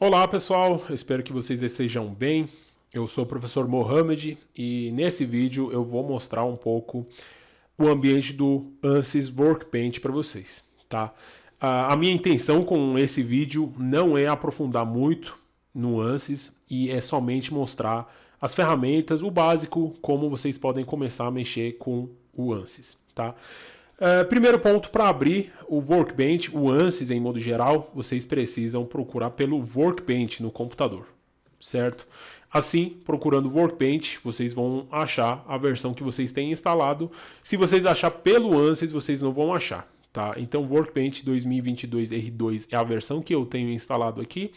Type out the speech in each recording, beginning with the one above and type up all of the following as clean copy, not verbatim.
Olá pessoal, eu espero que vocês estejam bem. Eu sou o professor Mohamed e nesse vídeo eu vou mostrar um pouco o ambiente do ANSYS Workbench para vocês, tá? A minha intenção com esse vídeo não é aprofundar muito no ANSYS e é somente mostrar as ferramentas, o básico, como vocês podem começar a mexer com o ANSYS, tá? Primeiro ponto, para abrir o Workbench, o ANSYS em modo geral, vocês precisam procurar pelo Workbench no computador, certo? Assim, procurando o Workbench, vocês vão achar a versão que vocês têm instalado. Se vocês achar pelo ANSYS, vocês não vão achar, tá? Então, Workbench 2022 R2 é a versão que eu tenho instalado aqui.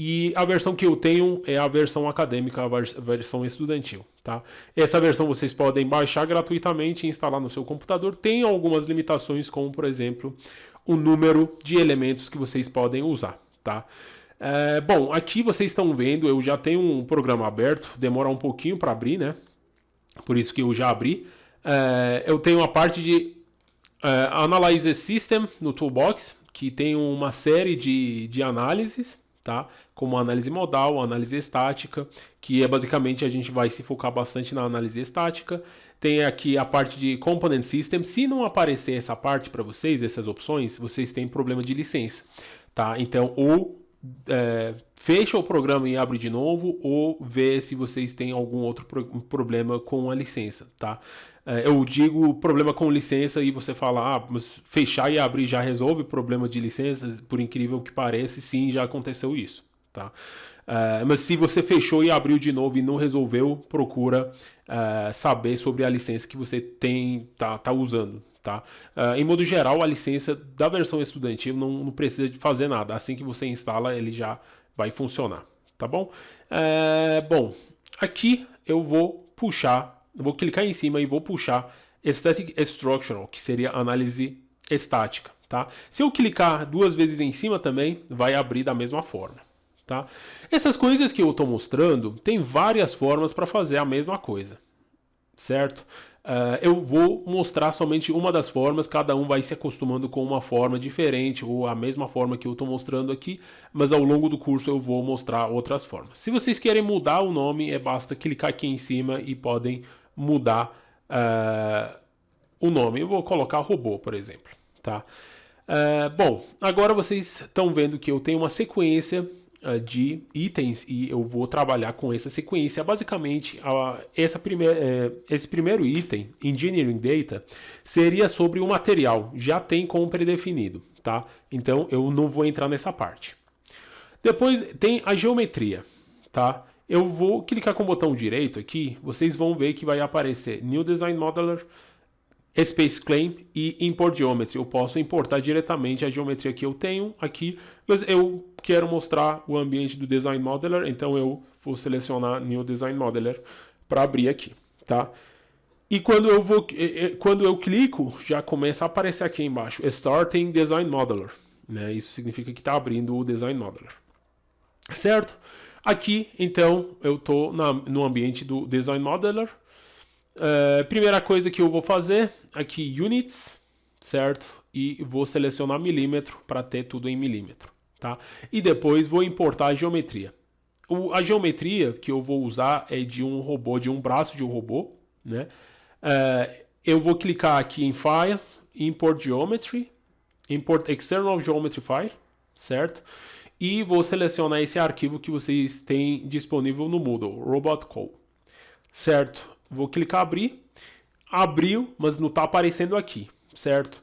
E a versão que eu tenho é a versão acadêmica, a versão estudantil, tá? Essa versão vocês podem baixar gratuitamente e instalar no seu computador. Tem algumas limitações, como por exemplo, o número de elementos que vocês podem usar, tá? Bom, aqui vocês estão vendo, eu já tenho um programa aberto, demora um pouquinho para abrir, né? Por isso que eu já abri. Eu tenho a parte de Analyze System no Toolbox, que tem uma série de análises, tá? Como análise modal, análise estática, que é basicamente a gente vai se focar bastante na análise estática. Tem aqui a parte de Component System. Se não aparecer essa parte para vocês, essas opções, vocês têm problema de licença, tá? Então, ou fecha o programa e abre de novo, ou vê se vocês têm algum outro problema com a licença, tá? Eu digo problema com licença e você fala, mas fechar e abrir já resolve o problema de licenças? Por incrível que pareça, sim, já aconteceu isso, tá? Mas se você fechou e abriu de novo e não resolveu, procura saber sobre a licença que você tá usando, tá? Em modo geral, a licença da versão estudantil não precisa de fazer nada. Assim que você instala, ele já vai funcionar, tá bom? Bom, aqui eu vou clicar em cima e vou puxar Static Structural, que seria análise estática, tá? Se eu clicar duas vezes em cima também, vai abrir da mesma forma, tá? Essas coisas que eu estou mostrando, tem várias formas para fazer a mesma coisa, certo? Eu vou mostrar somente uma das formas, cada um vai se acostumando com uma forma diferente ou a mesma forma que eu estou mostrando aqui, mas ao longo do curso eu vou mostrar outras formas. Se vocês querem mudar o nome, basta clicar aqui em cima e podem mudar o nome. Eu vou colocar robô, por exemplo, tá? Bom, agora vocês estão vendo que eu tenho uma sequência de itens e eu vou trabalhar com essa sequência. Basicamente, esse primeiro item, Engineering Data, seria sobre o material, já tem como predefinido, tá? Então eu não vou entrar nessa parte. Depois tem a geometria, tá? Eu vou clicar com o botão direito aqui, vocês vão ver que vai aparecer New Design Modeler, Space Claim e Import Geometry. Eu posso importar diretamente a geometria que eu tenho aqui, mas eu quero mostrar o ambiente do Design Modeler, então eu vou selecionar New Design Modeler para abrir aqui, tá? E quando eu clico, já começa a aparecer aqui embaixo, Starting Design Modeler, né? Isso significa que está abrindo o Design Modeler, certo? Aqui, então, eu estou no ambiente do Design Modeler. Primeira coisa que eu vou fazer, aqui Units, certo? E vou selecionar milímetro para ter tudo em milímetro, tá? E depois vou importar a geometria. A geometria que eu vou usar é de um robô, de um braço de um robô, né? Eu vou clicar aqui em File, Import Geometry, Import External Geometry File, certo? E vou selecionar esse arquivo que vocês têm disponível no Moodle, RobotCall, certo? Vou clicar abrir, abriu, mas não está aparecendo aqui, certo?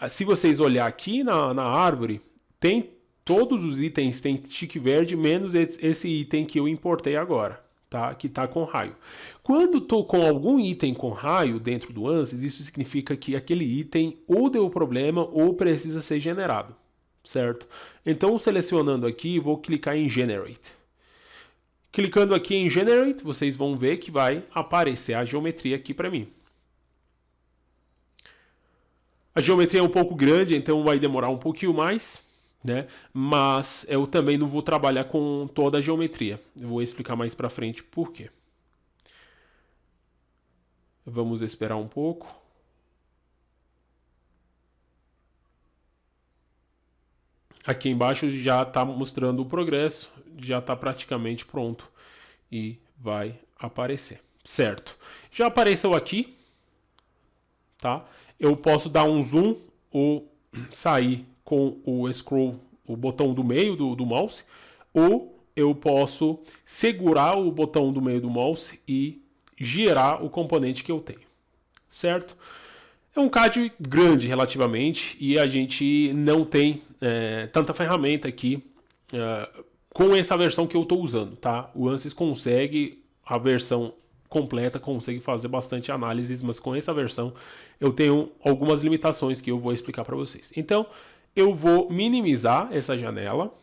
Se vocês olhar aqui na árvore, tem todos os itens, tem tique verde, menos esse item que eu importei agora, tá? Que está com raio. Quando estou com algum item com raio dentro do ANSYS, isso significa que aquele item ou deu problema ou precisa ser generado, certo? Então, selecionando aqui, vou clicar em Generate. Clicando aqui em Generate, vocês vão ver que vai aparecer a geometria aqui para mim. A geometria é um pouco grande, então vai demorar um pouquinho mais, né? Mas eu também não vou trabalhar com toda a geometria. Eu vou explicar mais para frente por quê. Vamos esperar um pouco. Aqui embaixo já está mostrando o progresso, já está praticamente pronto e vai aparecer, certo? Já apareceu aqui, tá? Eu posso dar um zoom ou sair com o scroll, o botão do meio do mouse, ou eu posso segurar o botão do meio do mouse e girar o componente que eu tenho, certo? É um CAD grande relativamente e a gente não tem tanta ferramenta aqui com essa versão que eu estou usando, tá? O Ansys consegue, a versão completa, consegue fazer bastante análises, mas com essa versão eu tenho algumas limitações que eu vou explicar para vocês. Então, eu vou minimizar essa janela,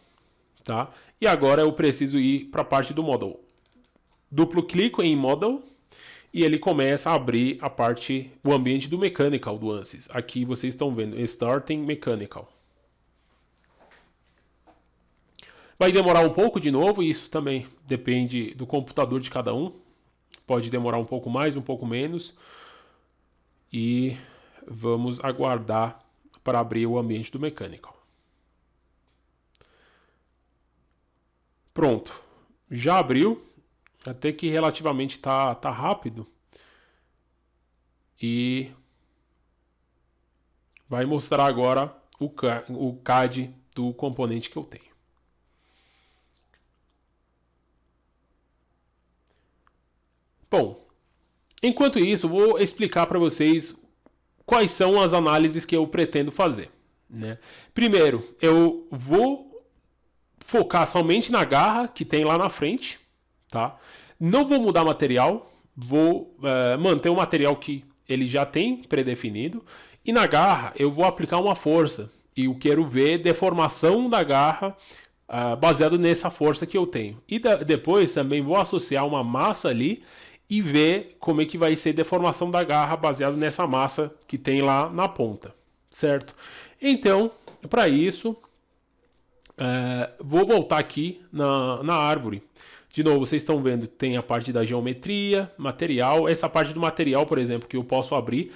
tá? E agora eu preciso ir para a parte do Model. Duplo clico em Model e ele começa a abrir a parte, o ambiente do Mechanical do Ansys. Aqui vocês estão vendo, Starting Mechanical. Vai demorar um pouco de novo, isso também depende do computador de cada um. Pode demorar um pouco mais, um pouco menos. E vamos aguardar para abrir o ambiente do Mechanical. Pronto, já abriu. Até que relativamente tá rápido. E vai mostrar agora o CAD do componente que eu tenho. Bom, enquanto isso, vou explicar para vocês quais são as análises que eu pretendo fazer, né? Primeiro, eu vou focar somente na garra que tem lá na frente, tá? Não vou mudar material, vou manter o material que ele já tem predefinido. E na garra eu vou aplicar uma força. E eu quero ver deformação da garra baseado nessa força que eu tenho. E depois também vou associar uma massa ali e ver como é que vai ser a deformação da garra baseado nessa massa que tem lá na ponta, certo? Então, para isso, vou voltar aqui na árvore. De novo, vocês estão vendo, tem a parte da geometria, material. Essa parte do material, por exemplo, que eu posso abrir,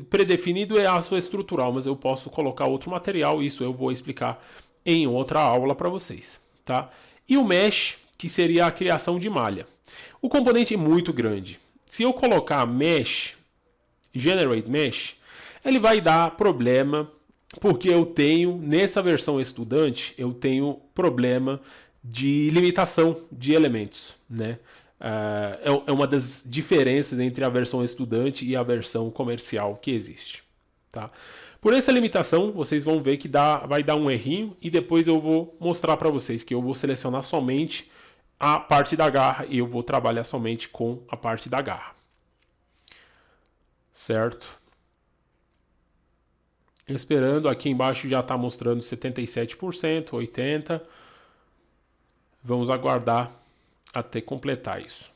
predefinido é aço estrutural, mas eu posso colocar outro material, isso eu vou explicar em outra aula para vocês, tá? E o mesh, que seria a criação de malha. O componente é muito grande. Se eu colocar mesh, generate mesh, ele vai dar problema, porque eu tenho, nessa versão estudante, eu tenho problema de limitação de elementos, né? É uma das diferenças entre a versão estudante e a versão comercial que existe, tá? Por essa limitação, vocês vão ver que vai dar um errinho e depois eu vou mostrar para vocês que eu vou selecionar somente a parte da garra e eu vou trabalhar somente com a parte da garra, certo? Esperando, aqui embaixo já está mostrando 77%, 80%. Vamos aguardar até completar isso.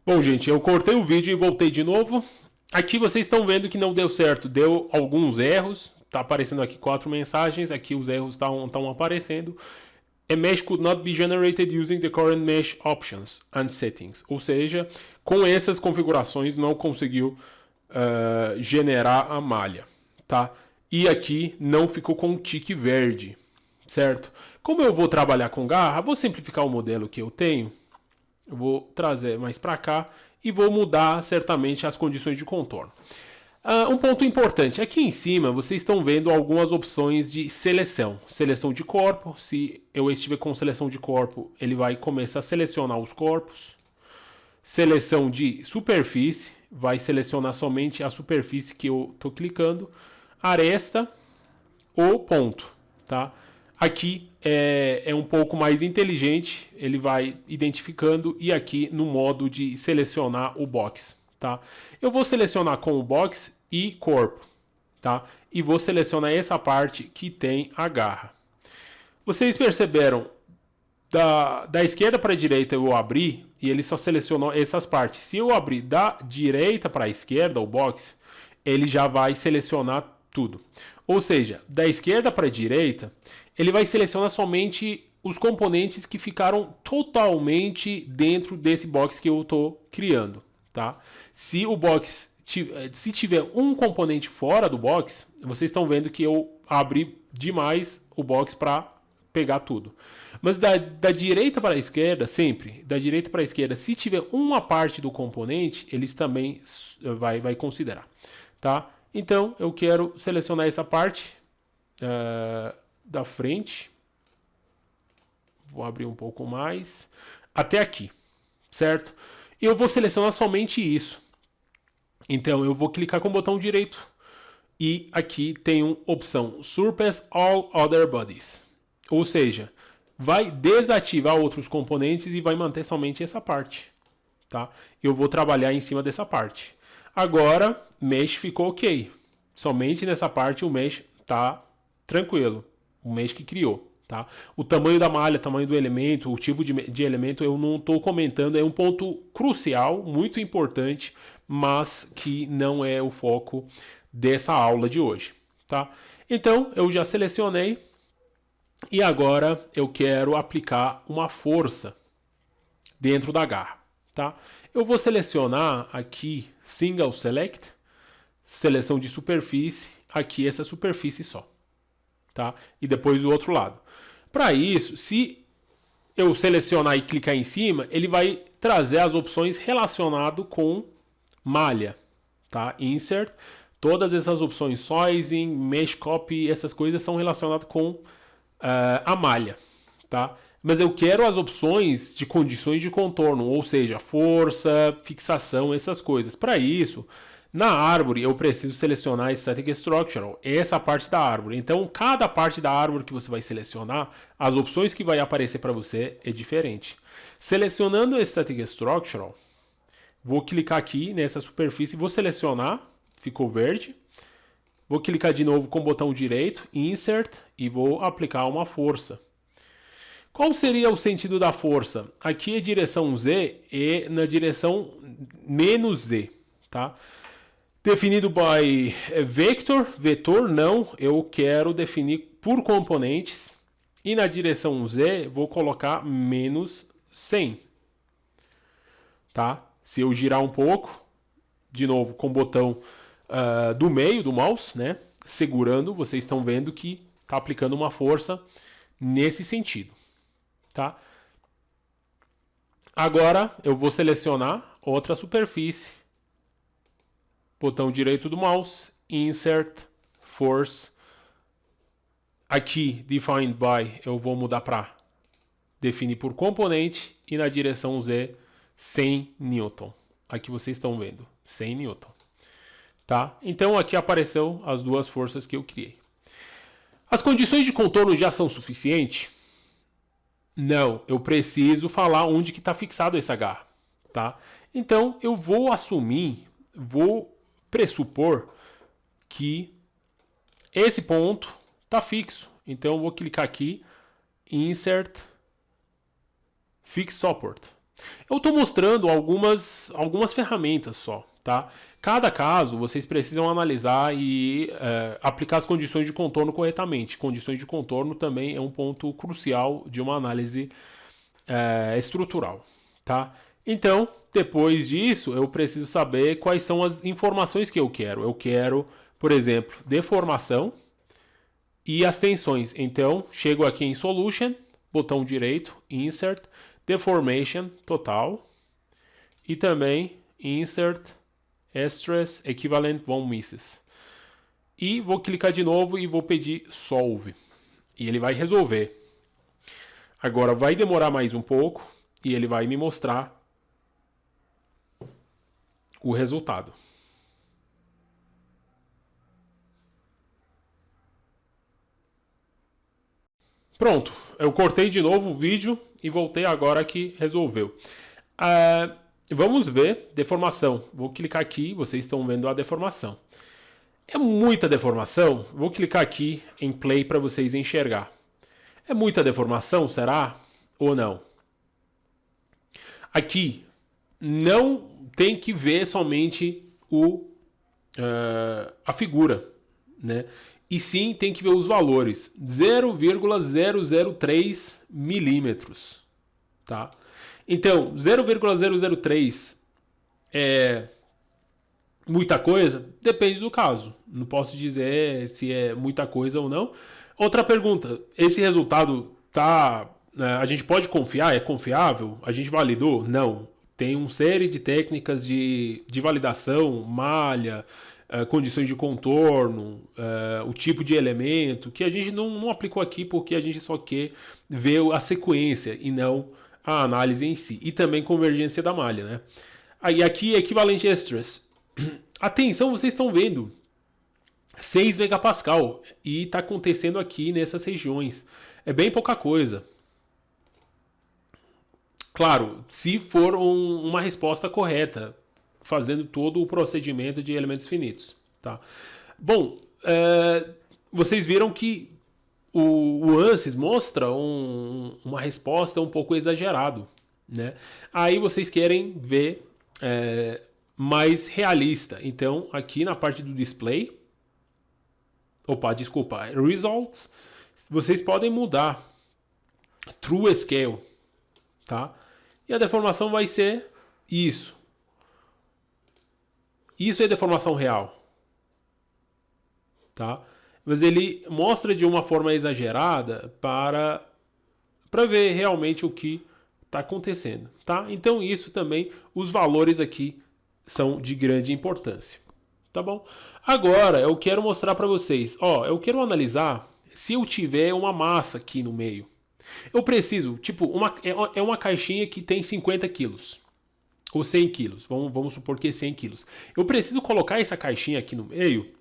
Bom, gente, eu cortei o vídeo e voltei de novo. Aqui vocês estão vendo que não deu certo, deu alguns erros. Tá aparecendo aqui 4 mensagens, aqui os erros estão aparecendo. A mesh could not be generated using the current mesh options and settings. Ou seja, com essas configurações não conseguiu generar a malha, tá? E aqui não ficou com o tique verde, certo? Como eu vou trabalhar com garra, vou simplificar o modelo que eu tenho. Eu vou trazer mais para cá e vou mudar certamente as condições de contorno. Um ponto importante, aqui em cima vocês estão vendo algumas opções de seleção. Seleção de corpo, se eu estiver com seleção de corpo, ele vai começar a selecionar os corpos. Seleção de superfície, vai selecionar somente a superfície que eu estou clicando. Aresta ou ponto, tá? Aqui é um pouco mais inteligente, ele vai identificando e aqui no modo de selecionar o box, tá? Eu vou selecionar com o box e corpo, tá? E vou selecionar essa parte que tem a garra. Vocês perceberam, da esquerda para a direita eu abri e ele só selecionou essas partes. Se eu abrir da direita para a esquerda o box, ele já vai selecionar tudo. Ou seja, da esquerda para a direita, ele vai selecionar somente os componentes que ficaram totalmente dentro desse box que eu estou criando, tá? Se o box se tiver um componente fora do box, vocês estão vendo que eu abri demais o box para pegar tudo. Mas da direita para a esquerda, sempre, da direita para a esquerda, se tiver uma parte do componente, eles também vai considerar, tá? Então, eu quero selecionar essa parte da frente. Vou abrir um pouco mais. Até aqui, certo? E eu vou selecionar somente isso. Então, eu vou clicar com o botão direito. E aqui tem uma opção Surpass All Other Bodies. Ou seja, vai desativar outros componentes e vai manter somente essa parte, tá? Eu vou trabalhar em cima dessa parte. Agora, Mesh ficou ok. Somente nessa parte o Mesh está tranquilo. O Mesh que criou, tá? O tamanho da malha, tamanho do elemento, o tipo de elemento eu não estou comentando. É um ponto crucial, muito importante, mas que não é o foco dessa aula de hoje, tá? Então, eu já selecionei. E agora eu quero aplicar uma força dentro da garra, tá? Eu vou selecionar aqui Single Select, seleção de superfície, aqui essa superfície só, tá? E depois do outro lado. Para isso, se eu selecionar e clicar em cima, ele vai trazer as opções relacionadas com malha, tá? Insert, todas essas opções, Sizing, Mesh Copy, essas coisas são relacionadas com a malha, tá? Mas eu quero as opções de condições de contorno, ou seja, força, fixação, essas coisas. Para isso, na árvore eu preciso selecionar Static Structural, essa parte da árvore. Então, cada parte da árvore que você vai selecionar, as opções que vai aparecer para você é diferente. Selecionando Static Structural, vou clicar aqui nessa superfície, vou selecionar, ficou verde. Vou clicar de novo com o botão direito, Insert, e vou aplicar uma força. Qual seria o sentido da força? Aqui é direção Z e na direção menos Z, tá? Definido by vector, vetor, não. Eu quero definir por componentes. E na direção Z, vou colocar menos 100. Tá? Se eu girar um pouco, de novo com o botão do meio do mouse, né? Segurando, vocês estão vendo que está aplicando uma força nesse sentido, tá? Agora eu vou selecionar outra superfície, botão direito do mouse, Insert, Force. Aqui, Defined by, eu vou mudar para definir por componente e na direção Z, 100 Newton. Aqui vocês estão vendo, 100 Newton. Tá? Então aqui apareceu as duas forças que eu criei. As condições de contorno já são suficientes? Não, eu preciso falar onde que está fixado essa garra. Tá? Então eu vou assumir, vou pressupor que esse ponto está fixo. Então eu vou clicar aqui, Insert, Fix Support. Eu estou mostrando algumas ferramentas só. Tá? Cada caso, vocês precisam analisar e aplicar as condições de contorno corretamente. Condições de contorno também é um ponto crucial de uma análise estrutural. Tá? Então, depois disso, eu preciso saber quais são as informações que eu quero. Eu quero, por exemplo, deformação e as tensões. Então, chego aqui em Solution, botão direito, Insert, Deformation total e também Insert Stress Equivalent von Mises. E vou clicar de novo e vou pedir Solve. E ele vai resolver. Agora vai demorar mais um pouco e ele vai me mostrar o resultado. Pronto, eu cortei de novo o vídeo e voltei agora que resolveu. Vamos ver deformação. Vou clicar aqui, vocês estão vendo a deformação. É muita deformação? Vou clicar aqui em Play para vocês enxergar. É muita deformação, será? Ou não? Aqui não tem que ver somente a figura, né? E sim tem que ver os valores, 0,003 milímetros, tá? Então, 0,003 é muita coisa? Depende do caso. Não posso dizer se é muita coisa ou não. Outra pergunta, esse resultado tá, a gente pode confiar? É confiável? A gente validou? Não. Tem uma série de técnicas de validação, malha, condições de contorno, o tipo de elemento, que a gente não aplicou aqui porque a gente só quer ver a sequência e não a análise em si. E também convergência da malha, né? Aí aqui equivalente extras. Atenção, vocês estão vendo 6 megapascal e está acontecendo aqui nessas regiões. É bem pouca coisa. Claro, se for uma resposta correta, fazendo todo o procedimento de elementos finitos. Tá? Bom, vocês viram que o ANSYS mostra uma resposta um pouco exagerado. Né? Aí vocês querem ver mais realista. Então, aqui na parte do display, results, vocês podem mudar true scale, tá? E a deformação vai ser isso. Isso é deformação real, tá? Mas ele mostra de uma forma exagerada para ver realmente o que está acontecendo, tá? Então isso também, os valores aqui são de grande importância, tá bom? Agora eu quero mostrar para vocês, eu quero analisar se eu tiver uma massa aqui no meio. Eu preciso, é uma caixinha que tem 50 quilos, ou 100 quilos, vamos supor que é 100 quilos. Eu preciso colocar essa caixinha aqui no meio,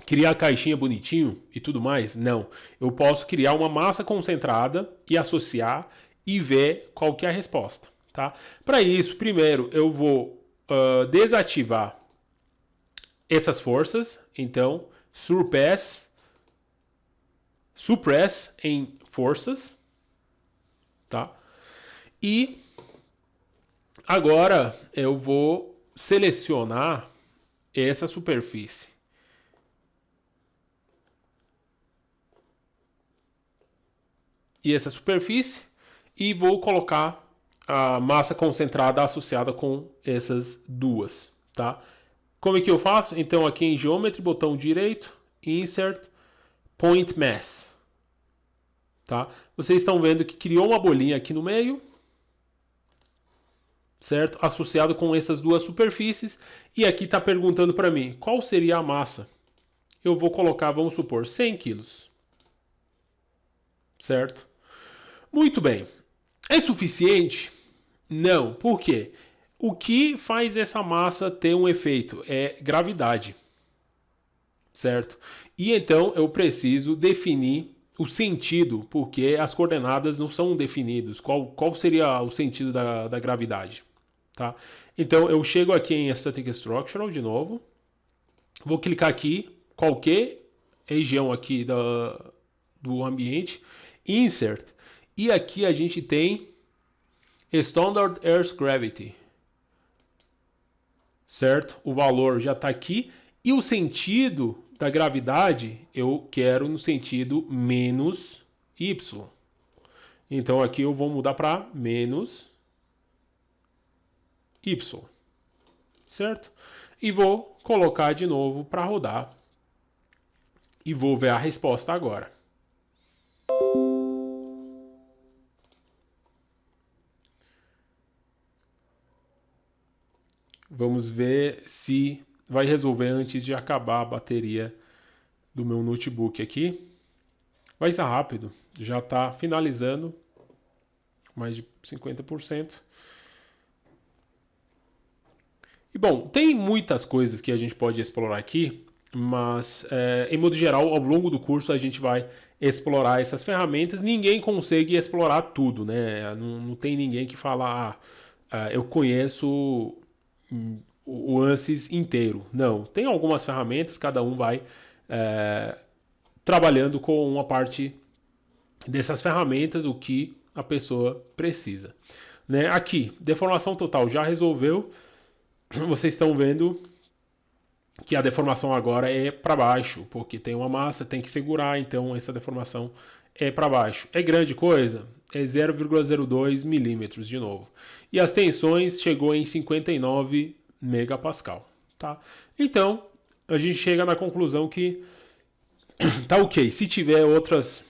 criar a caixinha bonitinho e tudo mais? Não. Eu posso criar uma massa concentrada e associar e ver qual que é a resposta, tá? Para isso, primeiro eu vou desativar essas forças, então suppress em forças, tá? E agora eu vou selecionar essa superfície. E essa superfície e vou colocar a massa concentrada associada com essas duas, tá? Como é que eu faço? Então aqui em Geometry, botão direito, Insert, Point Mass, tá? Vocês estão vendo que criou uma bolinha aqui no meio, certo? Associado com essas duas superfícies e aqui está perguntando para mim qual seria a massa. Eu vou colocar, vamos supor, 100 quilos, certo? Muito bem. É suficiente? Não. Por quê? O que faz essa massa ter um efeito? É gravidade. Certo? E então eu preciso definir o sentido, porque as coordenadas não são definidas. Qual seria o sentido da gravidade? Tá? Então eu chego aqui em Static Structural de novo. Vou clicar aqui, qualquer região aqui do ambiente. Insert. E aqui a gente tem Standard Earth Gravity, certo? O valor já está aqui. E o sentido da gravidade eu quero no sentido menos y. Então aqui eu vou mudar para menos y, certo? E vou colocar de novo para rodar. E vou ver a resposta agora. Vamos ver se vai resolver antes de acabar a bateria do meu notebook aqui. Vai ser rápido, já está finalizando, mais de 50%. E bom, tem muitas coisas que a gente pode explorar aqui, mas em modo geral, ao longo do curso a gente vai explorar essas ferramentas. Ninguém consegue explorar tudo, né? Não tem ninguém que fala, eu conheço o ANSYS inteiro. Não, tem algumas ferramentas, cada um vai trabalhando com uma parte dessas ferramentas, o que a pessoa precisa. né? Aqui, deformação total já resolveu. Vocês estão vendo que a deformação agora é para baixo, porque tem uma massa, tem que segurar, então essa deformação é para baixo. É grande coisa? É 0,02 milímetros de novo. E as tensões chegou em 59 megapascal, tá? Então, a gente chega na conclusão que tá ok. Se tiver outras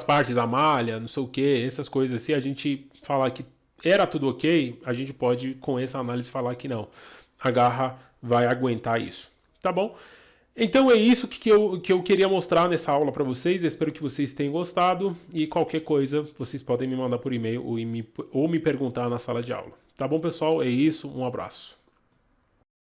partes, a malha, não sei o que, essas coisas, se a gente falar que era tudo ok, a gente pode, com essa análise, falar que não. A garra vai aguentar isso, tá bom? Então é isso que eu queria mostrar nessa aula para vocês. Eu espero que vocês tenham gostado. E qualquer coisa, vocês podem me mandar por e-mail ou me perguntar na sala de aula. Tá bom, pessoal? É isso. Um abraço.